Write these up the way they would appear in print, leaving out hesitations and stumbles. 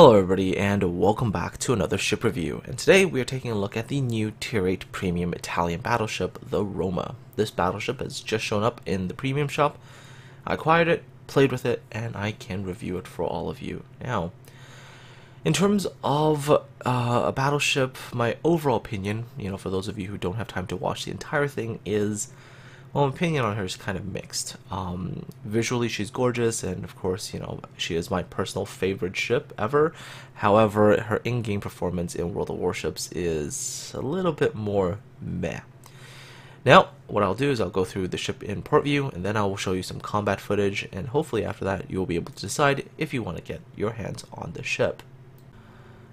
Hello everybody and welcome back to another ship review, and today we are taking a look at the new Tier 8 Premium Italian battleship, the Roma. This battleship has just shown up in the premium shop. I acquired it, played with it, and I can review it for all of you now. In terms of a battleship, my overall opinion, for those of you who don't have time to watch the entire thing, is, well, my opinion on her is kind of mixed. Visually, she's gorgeous, and of course, she is my personal favorite ship ever. However, her in-game performance in World of Warships is a little bit more meh. Now, what I'll do is I'll go through the ship in port view, and then I will show you some combat footage, and hopefully after that, you'll be able to decide if you want to get your hands on the ship.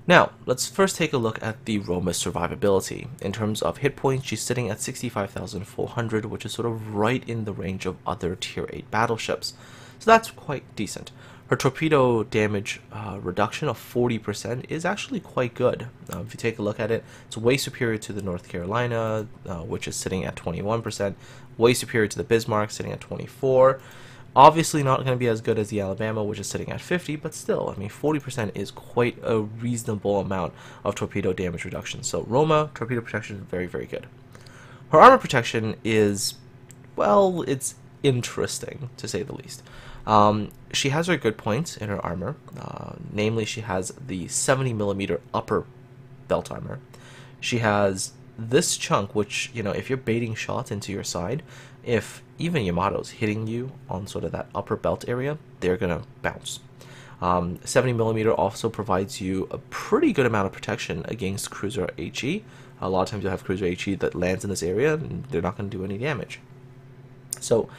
Now, let's first take a look at the Roma's survivability. In terms of hit points, she's sitting at 65,400, which is sort of right in the range of other Tier 8 battleships. So that's quite decent. Her torpedo damage reduction of 40% is actually quite good. If you take a look at it, it's way superior to the North Carolina, which is sitting at 21%, way superior to the Bismarck, sitting at 24%. Obviously not going to be as good as the Alabama, which is sitting at 50, but still, 40% is quite a reasonable amount of torpedo damage reduction. So Roma, torpedo protection, very, very good. Her armor protection is, well, it's interesting, to say the least. She has her good points in her armor. Namely, she has the 70mm upper belt armor. She has this chunk, which, if you're baiting shots into your side, if even Yamato's hitting you on sort of that upper belt area, they're gonna bounce. 70mm also provides you a pretty good amount of protection against cruiser HE. A lot of times you'll have cruiser HE that lands in this area and they're not going to do any damage. So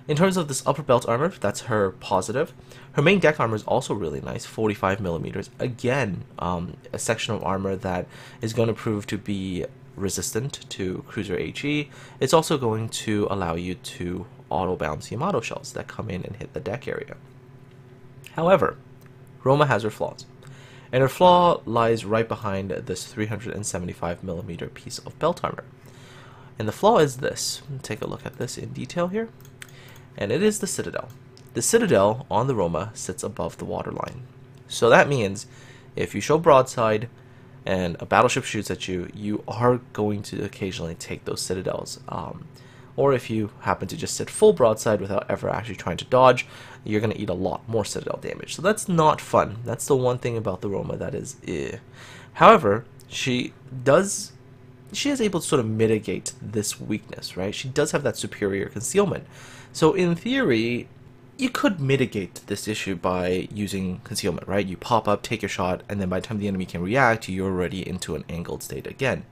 in terms of this upper belt armor, that's her positive. Her main deck armor is also really nice, 45mm. Again, a section of armor that is going to prove to be resistant to cruiser HE. It's also going to allow you to auto bounce Yamato shells that come in and hit the deck area. However, Roma has her flaws, and her flaw lies right behind this 375mm piece of belt armor. And the flaw is this. Take a look at this in detail here, and it is the Citadel. The Citadel on the Roma sits above the waterline. So that means if you show broadside and a battleship shoots at you, you are going to occasionally take those citadels. Or if you happen to just sit full broadside without ever actually trying to dodge, you're going to eat a lot more citadel damage. So that's not fun. That's the one thing about the Roma that is eh. However, she is able to sort of mitigate this weakness, right? She does have that superior concealment. So in theory, you could mitigate this issue by using concealment, right? You pop up, take your shot, and then by the time the enemy can react, you're already into an angled state again.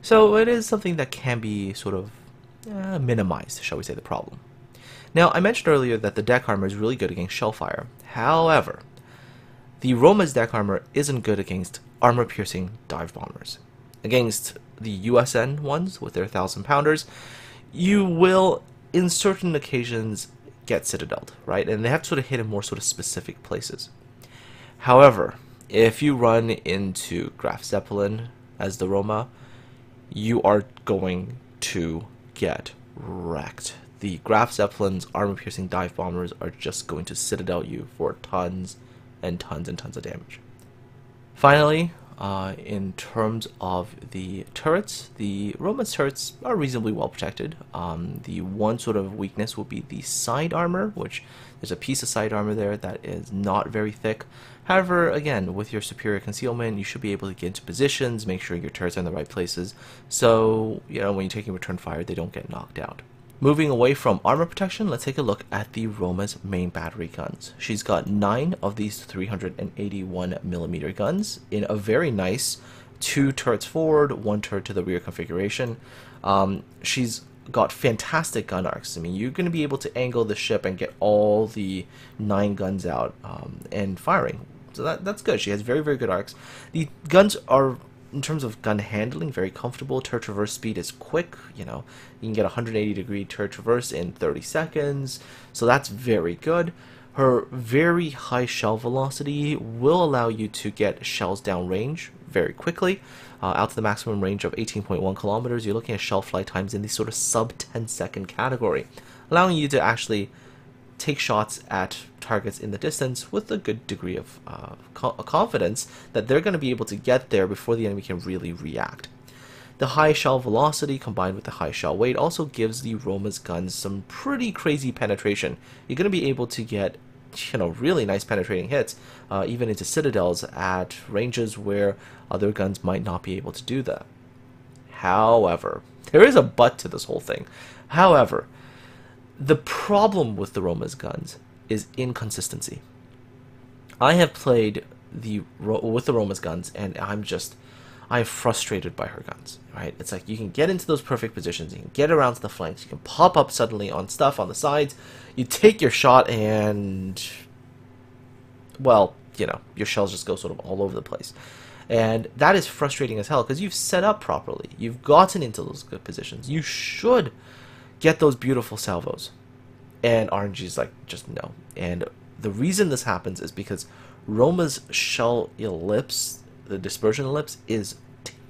So it is something that can be sort of minimized, shall we say, the problem. Now, I mentioned earlier that the deck armor is really good against shellfire. However, the Roma's deck armor isn't good against armor-piercing dive bombers. Against the USN ones with their 1,000-pounders, you will, in certain occasions, get citadeled, right? And they have to sort of hit in more sort of specific places. However, if you run into Graf Zeppelin as the Roma, you are going to get wrecked. The Graf Zeppelin's armor-piercing dive bombers are just going to citadel you for tons and tons and tons of damage. Finally, in terms of the turrets, the Roma's turrets are reasonably well protected. The one sort of weakness will be the side armor, which there's a piece of side armor there that is not very thick. However, again, with your superior concealment, you should be able to get into positions, make sure your turrets are in the right places, so when you're taking return fire, they don't get knocked out. Moving away from armor protection, let's take a look at the Roma's main battery guns. She's got 9 of these 381mm guns in a very nice 2 turrets forward, 1 turret to the rear configuration. She's got fantastic gun arcs. You're going to be able to angle the ship and get all the 9 guns out and firing. So that's good. She has very, very good arcs. The guns are, in terms of gun handling, very comfortable. Turret traverse speed is quick. You can get 180-degree turret traverse in 30 seconds. So that's very good. Her very high shell velocity will allow you to get shells downrange very quickly, out to the maximum range of 18.1 kilometers. You're looking at shell flight times in the sort of sub 10-second category, allowing you to actually take shots at targets in the distance with a good degree of confidence that they're going to be able to get there before the enemy can really react. The high shell velocity combined with the high shell weight also gives the Roma's guns some pretty crazy penetration. You're going to be able to get, really nice penetrating hits, even into Citadels at ranges where other guns might not be able to do that. However, there is a but to this whole thing. However, the problem with the Roma's guns is inconsistency. I have played with the Roma's guns, and I'm frustrated by her guns, right? It's like you can get into those perfect positions, you can get around to the flanks, you can pop up suddenly on stuff on the sides, you take your shot and, well, your shells just go sort of all over the place. And that is frustrating as hell because you've set up properly, you've gotten into those good positions, you should get those beautiful salvos. And RNG is like, just no. And the reason this happens is because Roma's shell ellipse, the dispersion ellipse, is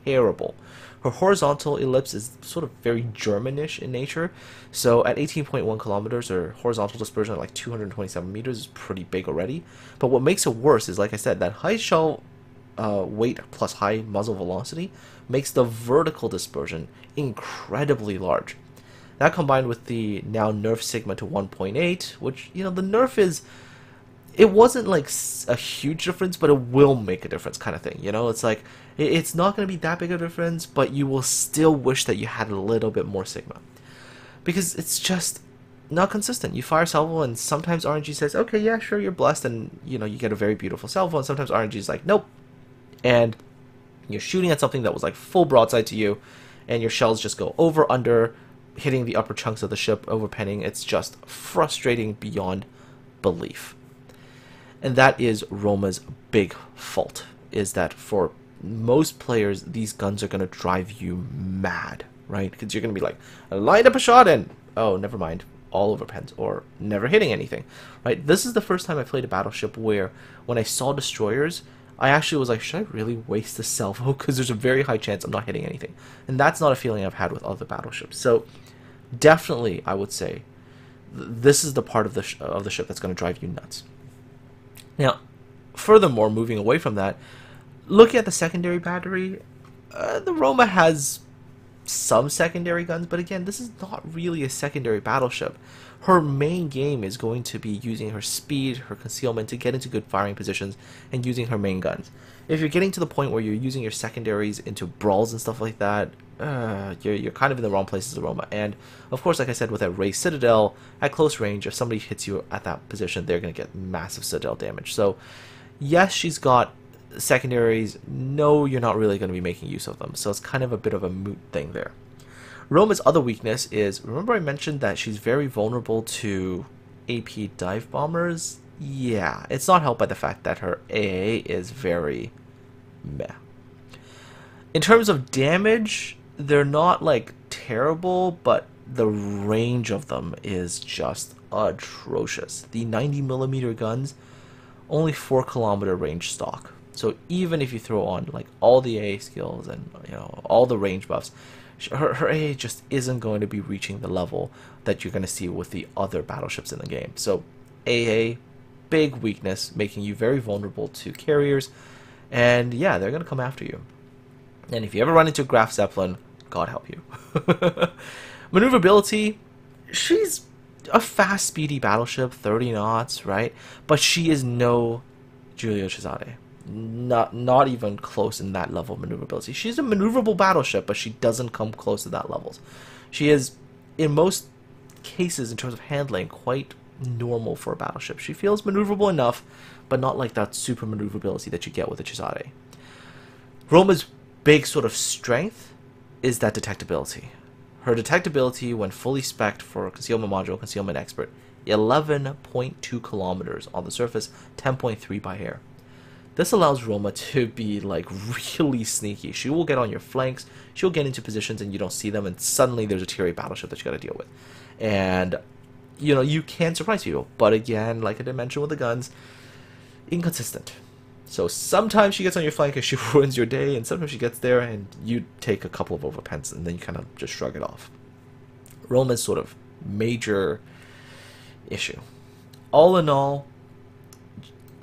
terrible. Her horizontal ellipse is sort of very Germanish in nature. So at 18.1 kilometers, her horizontal dispersion at like 227 meters is pretty big already. But what makes it worse is, like I said, that high shell weight plus high muzzle velocity makes the vertical dispersion incredibly large. That combined with the now nerf sigma to 1.8, which, the nerf is, it wasn't like a huge difference, but it will make a difference kind of thing. It's like, it's not going to be that big of a difference, but you will still wish that you had a little bit more sigma. Because it's just not consistent. You fire salvo, and sometimes RNG says, okay, yeah, sure, you're blessed, and, you get a very beautiful salvo, and sometimes RNG is like, nope. And you're shooting at something that was like full broadside to you, and your shells just go over, under, hitting the upper chunks of the ship, overpenning. It's just frustrating beyond belief. And that is Roma's big fault, is that for most players, these guns are going to drive you mad, right? Because you're going to be like, I lined up a shot and, oh, never mind, all overpens, or never hitting anything, right? This is the first time I played a battleship where when I saw destroyers, I actually was like, should I really waste the salvo? Because there's a very high chance I'm not hitting anything. And that's not a feeling I've had with other battleships. So definitely, I would say, this is the part of the ship that's going to drive you nuts. Now, furthermore, moving away from that, looking at the secondary battery, the Roma has some secondary guns, but again, this is not really a secondary battleship. Her main game is going to be using her speed, her concealment to get into good firing positions, and using her main guns. If you're getting to the point where you're using your secondaries into brawls and stuff like that, you're kind of in the wrong place as a Roma. And of course, like I said, with that raised Citadel, at close range, if somebody hits you at that position, they're going to get massive Citadel damage. So yes, she's got secondaries. No, you're not really going to be making use of them. So it's kind of a bit of a moot thing there. Roma's other weakness is, remember I mentioned that she's very vulnerable to AP dive bombers? Yeah, it's not helped by the fact that her AA is very meh. In terms of damage, they're not like terrible, but the range of them is just atrocious. The 90mm guns, only 4-kilometer range stock. So even if you throw on like all the AA skills and all the range buffs, her AA just isn't going to be reaching the level that you're going to see with the other battleships in the game. So AA, big weakness, making you very vulnerable to carriers, and yeah, they're going to come after you. And if you ever run into Graf Zeppelin, God help you. Maneuverability, she's a fast, speedy battleship, 30 knots, right? But she is no Giulio Cesare. Not even close in that level of maneuverability. She's a maneuverable battleship, but she doesn't come close to that levels. She is, in most cases, in terms of handling, quite normal for a battleship. She feels maneuverable enough, but not like that super maneuverability that you get with a Cesare. Roma's big sort of strength is that detectability. Her detectability, when fully spec'd for Concealment Module, Concealment Expert, 11.2 kilometers on the surface, 10.3 by air. This allows Roma to be like really sneaky. She will get on your flanks, she'll get into positions and you don't see them, and suddenly there's a tier 8 battleship that you gotta deal with. And, you can surprise people. But again, like I did mention with the guns, inconsistent. So sometimes she gets on your flank and she ruins your day, and sometimes she gets there and you take a couple of overpens and then you kind of just shrug it off. Roma's sort of major issue all in all,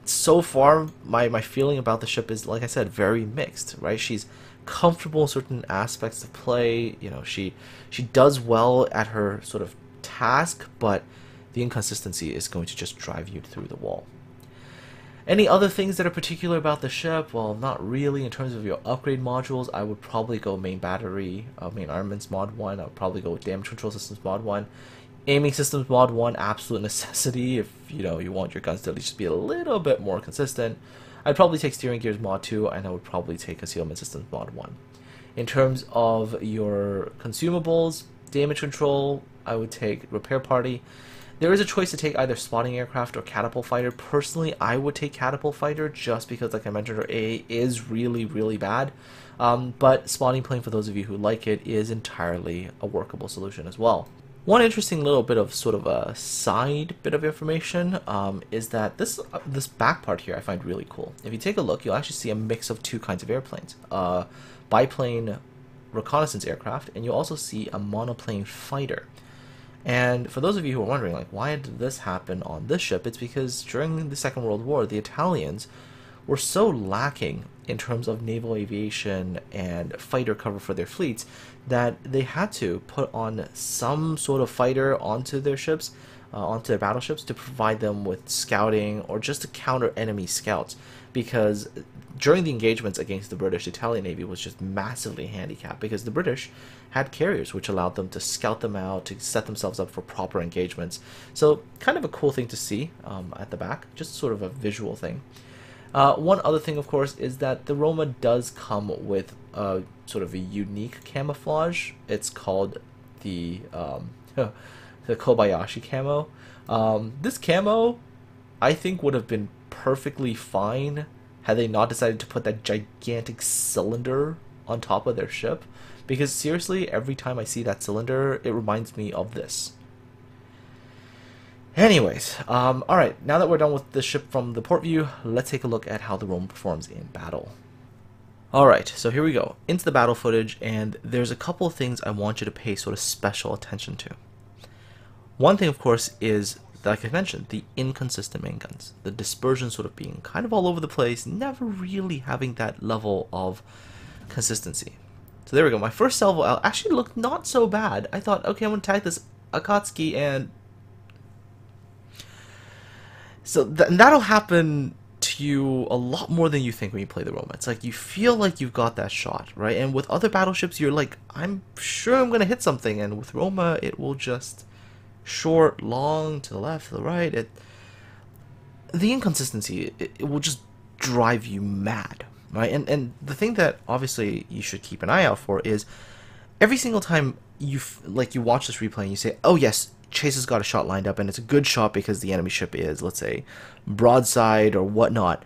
so far, my feeling about the ship is, like I said, very mixed, right? She's comfortable in certain aspects of play. You know, she does well at her sort of task, but the inconsistency is going to just drive you through the wall. Any other things that are particular about the ship? Well, not really. In terms of your upgrade modules, I would probably go main battery, main armaments mod 1. I would probably go with damage control systems mod 1. Aiming systems mod 1, absolute necessity if you want your guns to at least be a little bit more consistent. I'd probably take steering gears mod 2, and I would probably take concealment systems mod 1. In terms of your consumables, damage control, I would take repair party. There is a choice to take either spotting aircraft or catapult fighter. Personally, I would take catapult fighter just because, like I mentioned, her A is really, really bad. But spotting plane, for those of you who like it, is entirely a workable solution as well. One interesting little bit of sort of a side bit of information is that this back part here I find really cool. If you take a look, you'll actually see a mix of two kinds of airplanes. Biplane reconnaissance aircraft, and you'll also see a monoplane fighter. And for those of you who are wondering, like, why did this happen on this ship, it's because during the Second World War, the Italians were so lacking in terms of naval aviation and fighter cover for their fleets that they had to put on some sort of fighter onto their ships, onto their battleships, to provide them with scouting or just to counter enemy scouts, because during the engagements against the British, the Italian Navy was just massively handicapped because the British had carriers which allowed them to scout them out, to set themselves up for proper engagements. So kind of a cool thing to see at the back, just sort of a visual thing. One other thing, of course, is that the Roma does come with sort of a unique camouflage. It's called the the Kobayashi camo. This camo, I think, would have been perfectly fine had they not decided to put that gigantic cylinder on top of their ship. Because seriously, every time I see that cylinder, it reminds me of this. Anyways, alright, now that we're done with the ship from the port view, let's take a look at how the Roma performs in battle. Alright, so here we go, into the battle footage, and there's a couple of things I want you to pay sort of special attention to. One thing, of course, is, like I mentioned, the inconsistent main guns. The dispersion sort of being kind of all over the place, never really having that level of consistency. So there we go, my first salvo out actually looked not so bad. I thought, okay, I'm going to attack this Akatsuki, and so that'll happen to you a lot more than you think when you play the Roma. It's like you feel like you've got that shot, right? And with other battleships, you're like, I'm sure I'm going to hit something. And with Roma, it will just short, long, to the left, to the right. The inconsistency, it will just drive you mad, right? And the thing that obviously you should keep an eye out for is every single time you watch this replay and you say, oh yes, Chase has got a shot lined up, and it's a good shot because the enemy ship is, let's say, broadside or whatnot.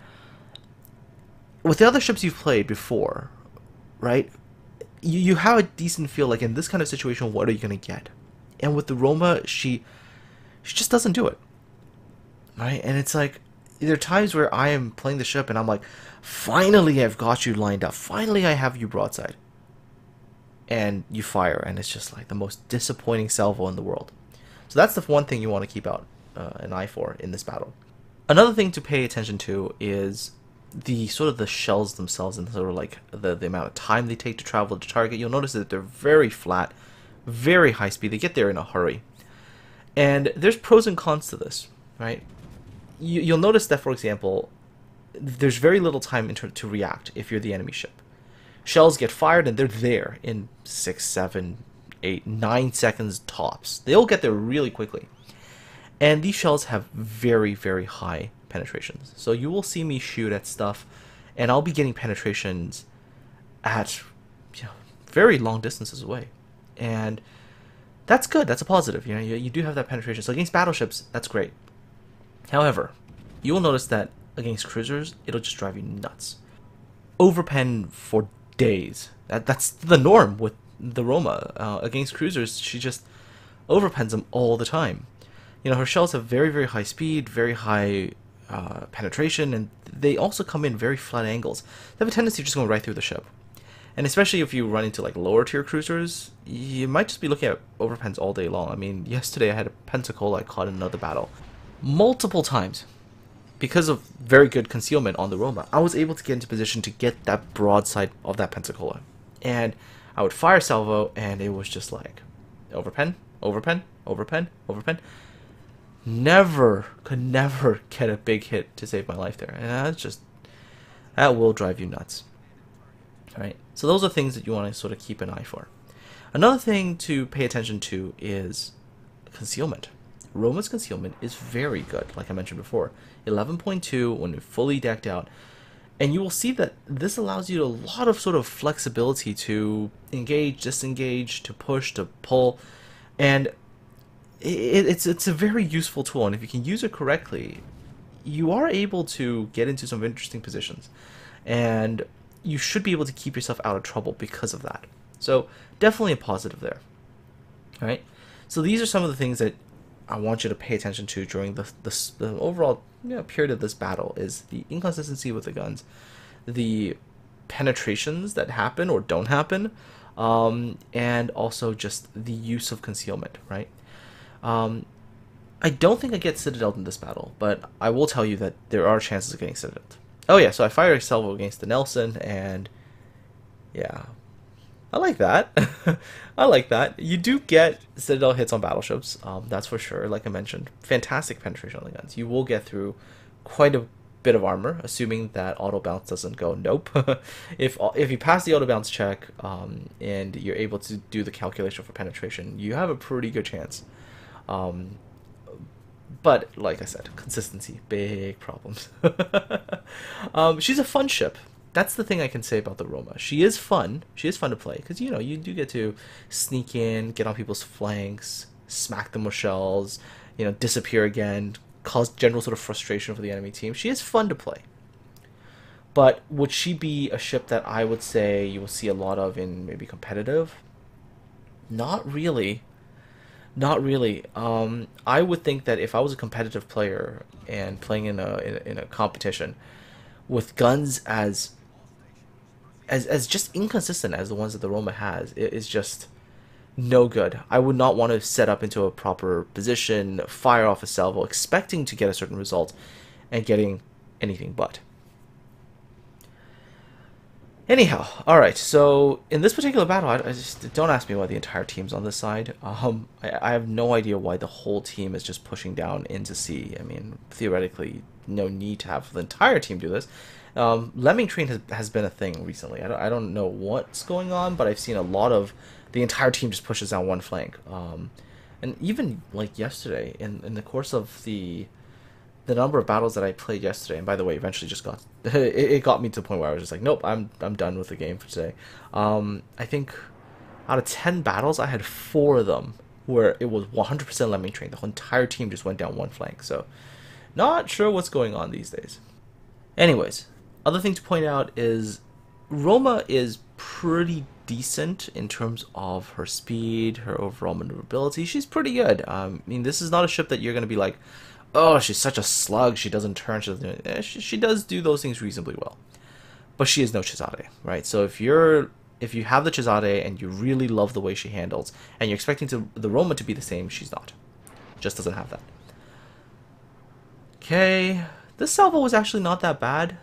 With the other ships you've played before, right, you have a decent feel, like, in this kind of situation, what are you going to get? And with the Roma, she just doesn't do it, right? And it's like, there are times where I am playing the ship and I'm like, finally I've got you lined up, finally I have you broadside. And you fire, and it's just like the most disappointing salvo in the world. So that's the one thing you want to keep out an eye for in this battle. Another thing to pay attention to is the sort of the shells themselves, and sort of like the amount of time they take to travel to target. You'll notice that they're very flat, very high speed. They get there in a hurry. And there's pros and cons to this, right? You'll notice that, for example, there's very little time to react if you're the enemy ship. Shells get fired and they're there in 6, 7, 8, 9 seconds tops. They'll get there really quickly. And these shells have very, very high penetrations. So you will see me shoot at stuff, and I'll be getting penetrations at very long distances away. And that's good. That's a positive. You do have that penetration. So against battleships, that's great. However, you will notice that against cruisers, it'll just drive you nuts. Overpen for days. That's the norm with the Roma. Against cruisers, she just overpens them all the time. Her shells have very, very high speed, very high penetration, and they also come in very flat angles. They have a tendency of just going right through the ship. And especially if you run into like lower tier cruisers, you might just be looking at overpens all day long. I mean, yesterday I had a Pensacola I caught in another battle. multiple times, because of very good concealment on the Roma, I was able to get into position to get that broadside of that Pensacola. And I would fire salvo, and it was just like, overpen, overpen, overpen, overpen. Could never get a big hit to save my life there. And that's just, that will drive you nuts. Alright, so those are things that you want to sort of keep an eye for. Another thing to pay attention to is concealment. Roma's concealment is very good, like I mentioned before. 11.2 when fully decked out. And you will see that this allows you a lot of sort of flexibility to engage, disengage, to push, to pull. And it's a very useful tool. And if you can use it correctly, you are able to get into some interesting positions. And you should be able to keep yourself out of trouble because of that. So definitely a positive there. All right. So these are some of the things that I want you to pay attention to during the overall period of this battle. Is the inconsistency with the guns, the penetrations that happen or don't happen, and also just the use of concealment. Right. I don't think I get Citadel in this battle, but I will tell you that there are chances of getting Citadel. Oh yeah, so I fired a salvo against the Nelson, and yeah, I like that. I like that. You do get Citadel hits on battleships, that's for sure. Like I mentioned, fantastic penetration on the guns. You will get through quite a bit of armor, assuming that auto bounce doesn't go nope. If you pass the auto bounce check, and you're able to do the calculation for penetration, you have a pretty good chance. But like I said, consistency, big problems. She's a fun ship. That's the thing I can say about the Roma. She is fun. She is fun to play because you do get to sneak in, get on people's flanks, smack them with shells, disappear again, cause general sort of frustration for the enemy team. She is fun to play. But would she be a ship that I would say you will see a lot of in maybe competitive? Not really. Not really. I would think that if I was a competitive player and playing in a competition with guns as just inconsistent as the ones that the Roma has, it is just no good. I would not want to set up into a proper position, fire off a salvo, expecting to get a certain result, and getting anything but. Anyhow, alright, so in this particular battle, I just don't ask me why the entire team's on this side. I have no idea why the whole team is just pushing down into C. I mean, theoretically, no need to have the entire team do this. Lemming train has been a thing recently. I don't know what's going on, but I've seen a lot of the entire team just pushes down one flank. And even like yesterday, in the course of the number of battles that I played yesterday, and by the way, eventually just got it got me to the point where I was just like, nope, I'm done with the game for today. I think out of 10 battles, I had 4 of them where it was 100% Lemming train. The whole entire team just went down one flank. So, not sure what's going on these days. Anyways, other thing to point out is Roma is pretty decent in terms of her speed, her overall maneuverability. She's pretty good. I mean, this is not a ship that you're going to be like, oh, she's such a slug, she doesn't turn, she does do those things reasonably well. But she is no Cesare, right? So if you have the Cesare and you really love the way she handles, and you're expecting the Roma to be the same, she's not. Just doesn't have that. Okay, this salvo was actually not that bad,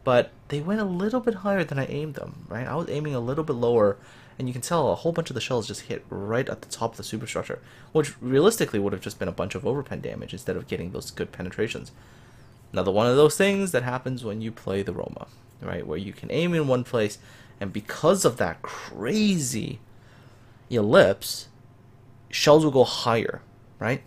but they went a little bit higher than I aimed them, right? I was aiming a little bit lower, and you can tell a whole bunch of the shells just hit right at the top of the superstructure, which realistically would have just been a bunch of overpen damage instead of getting those good penetrations. Another one of those things that happens when you play the Roma, right? Where you can aim in one place, and because of that crazy ellipse, shells will go higher, right?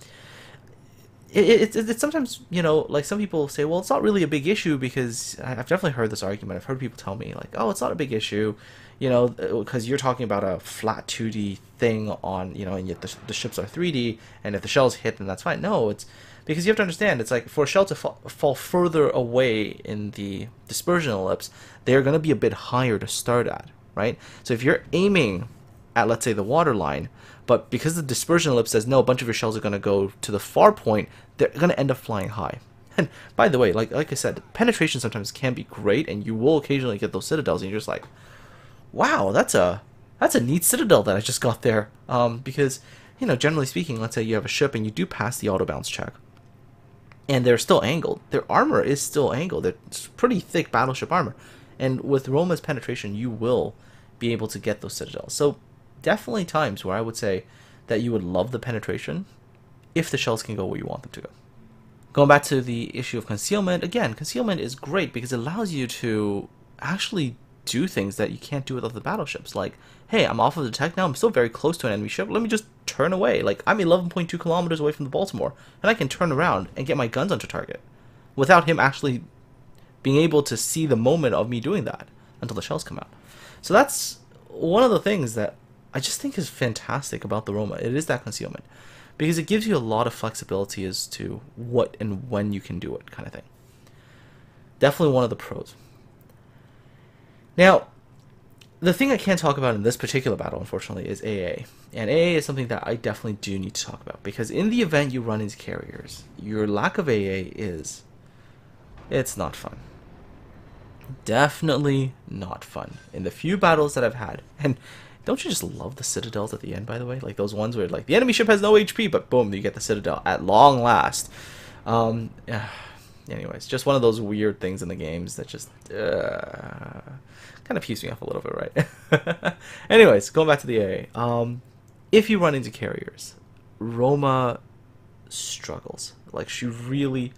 It's sometimes, like some people say, well, it's not really a big issue, because I've definitely heard this argument. I've heard people tell me, like, oh, it's not a big issue, because you're talking about a flat 2D thing on, and yet the ships are 3D, and if the shells hit, then that's fine. No, it's because you have to understand, it's like for a shell to fall further away in the dispersion ellipse, they're going to be a bit higher to start at, right? So if you're aiming at, let's say, the waterline, but because the dispersion ellipse says, no, a bunch of your shells are going to go to the far point, they're going to end up flying high. And by the way, like I said, penetration sometimes can be great, and you will occasionally get those citadels, and you're just like, wow, that's a neat citadel that I just got there. Because, generally speaking, let's say you have a ship and you do pass the auto bounce check. and they're still angled. Their armor is still angled. It's pretty thick battleship armor. And with Roma's penetration, you will be able to get those citadels. So definitely times where I would say that you would love the penetration if the shells can go where you want them to go. Going back to the issue of concealment, again, concealment is great because it allows you to actually do things that you can't do with other battleships. Like, hey, I'm off of the detect now, I'm still very close to an enemy ship, let me just turn away. Like, I'm 11.2 kilometers away from the Baltimore, and I can turn around and get my guns onto target without him actually being able to see the moment of me doing that until the shells come out. So that's one of the things that I just think is fantastic about the Roma. It is that concealment, because it gives you a lot of flexibility as to what and when you can do it, kind of thing. Definitely one of the pros. Now, the thing I can't talk about in this particular battle, unfortunately, is AA. And AA is something that I definitely do need to talk about, because in the event you run into carriers, your lack of AA it's not fun. Definitely not fun. In the few battles that I've had, and don't you just love the citadels at the end, by the way? Like those ones where like the enemy ship has no HP, but boom, you get the citadel at long last. Anyways, just one of those weird things in the games that just kind of pees me off a little bit, right? Anyways, going back to the AA. If you run into carriers, Roma struggles. Like, she really,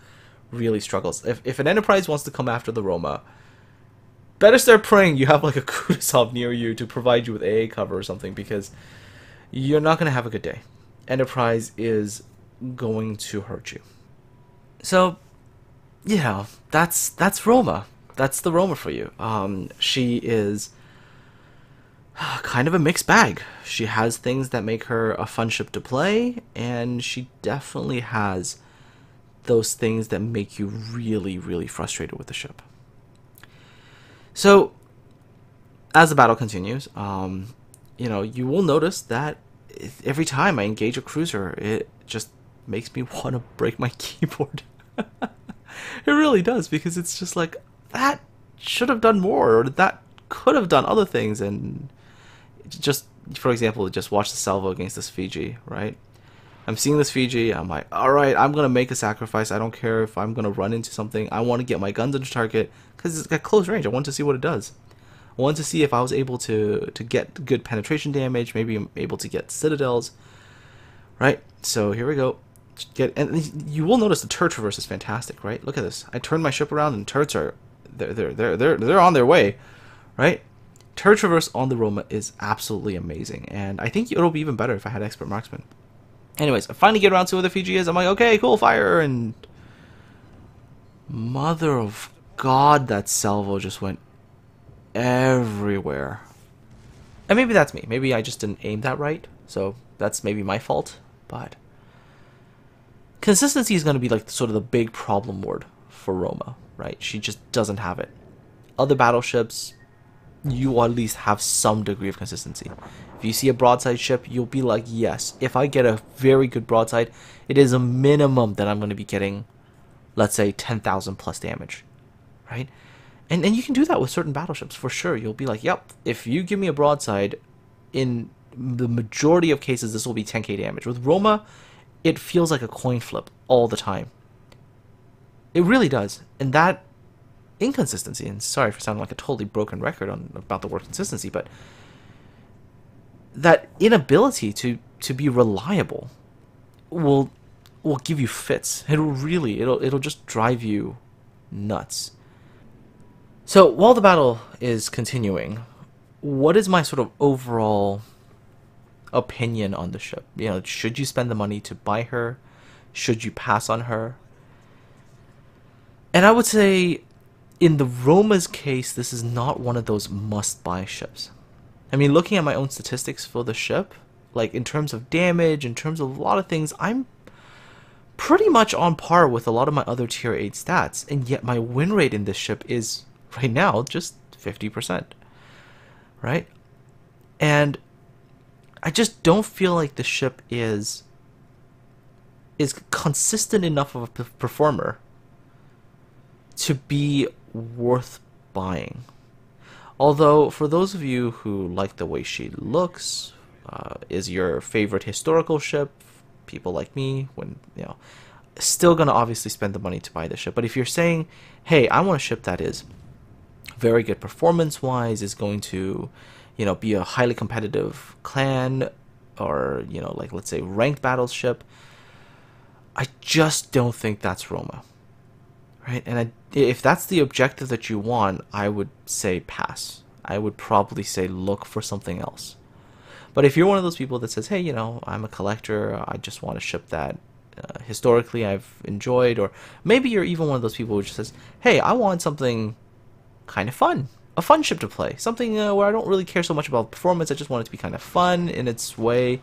really struggles. If an Enterprise wants to come after the Roma, better start praying you have like a Kutuzov near you to provide you with AA cover or something, because you're not going to have a good day. Enterprise is going to hurt you. So, yeah, that's Roma. That's the Roma for you. She is kind of a mixed bag. She has things that make her a fun ship to play, and she definitely has those things that make you really, really frustrated with the ship. So, as the battle continues, you will notice that every time I engage a cruiser, it just makes me want to break my keyboard. It really does, because it's just like, that should have done more, or that could have done other things. And just, for example, just watch the salvo against this Fiji, right? I'm seeing this Fiji, I'm like, alright, I'm going to make a sacrifice. I don't care if I'm going to run into something. I want to get my guns into target, because it's got close range. I want to see what it does. I want to see if I was able to get good penetration damage, maybe I'm able to get citadels, right? So here we go. And you will notice the turret traverse is fantastic, right? Look at this. I turned my ship around and turrets are they're on their way, right? Turret traverse on the Roma is absolutely amazing, and I think it'll be even better if I had expert marksman. Anyways, I finally get around to where the Fiji is. I'm like, okay, cool, fire, and mother of God, that salvo just went everywhere. And maybe that's me. Maybe I just didn't aim that right, so that's maybe my fault. But consistency is going to be like sort of the big problem word for Roma, right? She just doesn't have it. Other battleships, you at least have some degree of consistency. If you see a broadside ship, you'll be like, yes, if I get a very good broadside, it is a minimum that I'm going to be getting, let's say, 10,000 plus damage, right? And you can do that with certain battleships, for sure. You'll be like, yep, if you give me a broadside, in the majority of cases, this will be 10k damage. With Roma, it feels like a coin flip all the time. It really does. And that inconsistency, and sorry for sounding like a totally broken record about the word consistency, but that inability to be reliable will give you fits. It'll just drive you nuts. So while the battle is continuing, what is my sort of overall opinion on the ship? Should you spend the money to buy her? Should you pass on her? And I would say, in the Roma's case, this is not one of those must-buy ships. I mean, looking at my own statistics for the ship, like in terms of damage, in terms of a lot of things, I'm pretty much on par with a lot of my other tier 8 stats, and yet my win rate in this ship is, right now, just 50%, right? And I just don't feel like the ship is consistent enough of a performer to be worth buying. Although, for those of you who like the way she looks, is your favorite historical ship, people like me, when still going to obviously spend the money to buy the ship. But if you're saying, hey, I want a ship that is very good performance-wise, is going to, you know, be a highly competitive clan, or, you know, like, let's say, ranked battleship, I just don't think that's Roma. Right? And if that's the objective that you want, I would say pass. I would probably say look for something else. But if you're one of those people that says, hey, you know, I'm a collector, I just want a ship that historically I've enjoyed, or maybe you're even one of those people who just says, hey, I want something kind of fun, a fun ship to play, something where I don't really care so much about performance, I just want it to be kind of fun in its way.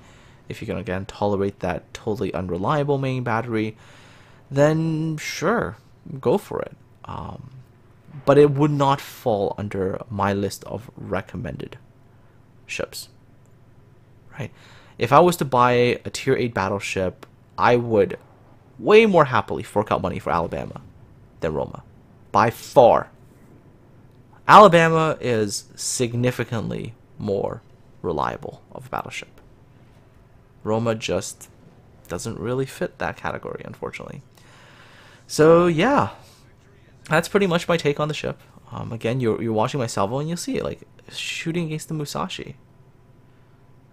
If you can, again, tolerate that totally unreliable main battery, then sure, go for it. But it would not fall under my list of recommended ships. Right? If I was to buy a tier 8 battleship, I would way more happily fork out money for Alabama than Roma. By far. Alabama is significantly more reliable of a battleship. Roma just doesn't really fit that category, unfortunately. So yeah, that's pretty much my take on the ship. Again, you're watching my salvo and you'll see it, like, shooting against the Musashi.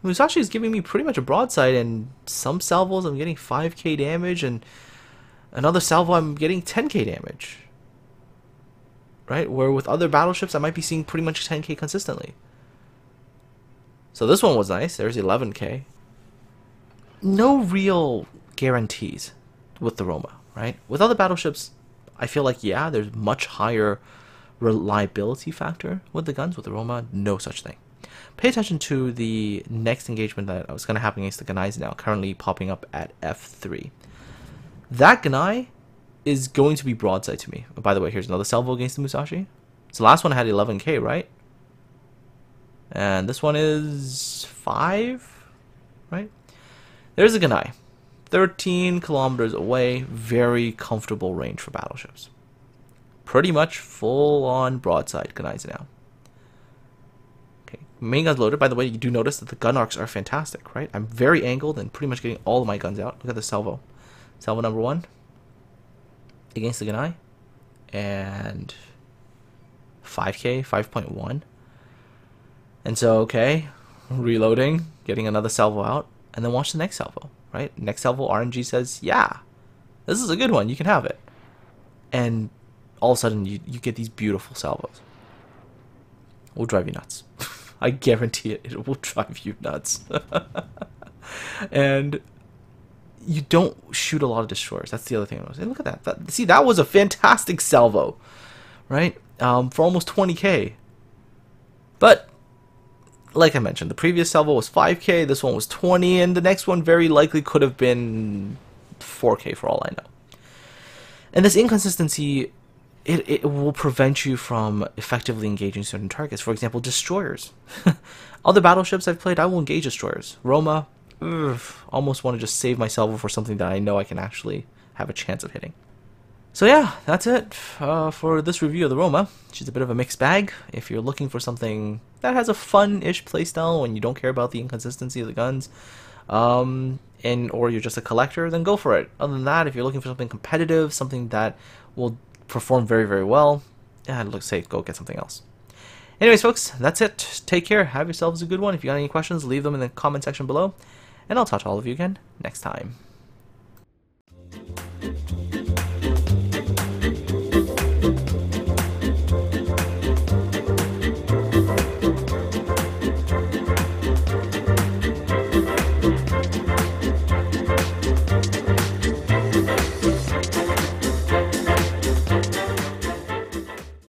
Musashi is giving me pretty much a broadside, and some salvos I'm getting 5k damage, and another salvo I'm getting 10k damage. Right? Where with other battleships I might be seeing pretty much 10k consistently. So this one was nice. There's 11k. No real guarantees with the Roma, right? With other battleships, I feel like, yeah, there's much higher reliability factor with the guns. With the Roma, no such thing. Pay attention to the next engagement that was going to happen against the Ganais now, currently popping up at F3. That Ganai is going to be broadside to me. By the way, here's another salvo against the Musashi. So the last one had 11k, right? And this one is 5, right? There's a Ganai. 13 kilometers away, very comfortable range for battleships. Pretty much full-on broadside Ganais now. Main guns loaded. By the way, you do notice that the gun arcs are fantastic, right? I'm very angled and pretty much getting all of my guns out. Look at the salvo. Salvo number 1 against the Ganai. And 5k, 5.1. And so, okay, reloading, getting another salvo out, and then watch the next salvo, right? Next salvo, RNG says, yeah, this is a good one, you can have it. And all of a sudden, you get these beautiful salvos. Will drive you nuts. I guarantee it. It will drive you nuts. And you don't shoot a lot of destroyers. That's the other thing I was saying. Look at that. See, that was a fantastic salvo, right? For almost 20k. But like I mentioned, the previous salvo was 5k. This one was 20, and the next one very likely could have been 4k for all I know. And this inconsistency, it will prevent you from effectively engaging certain targets. For example, destroyers. Other battleships I've played, I will engage destroyers. Roma, almost want to just save my salvo for something that I know I can actually have a chance of hitting. So yeah, that's it for this review of the Roma. She's a bit of a mixed bag. If you're looking for something that has a fun-ish playstyle when you don't care about the inconsistency of the guns, or you're just a collector, then go for it. Other than that, if you're looking for something competitive, something that will perform very, very well, yeah, let's say go get something else. Anyways, folks, that's it. Take care. Have yourselves a good one. If you got any questions, leave them in the comment section below, and I'll talk to all of you again next time.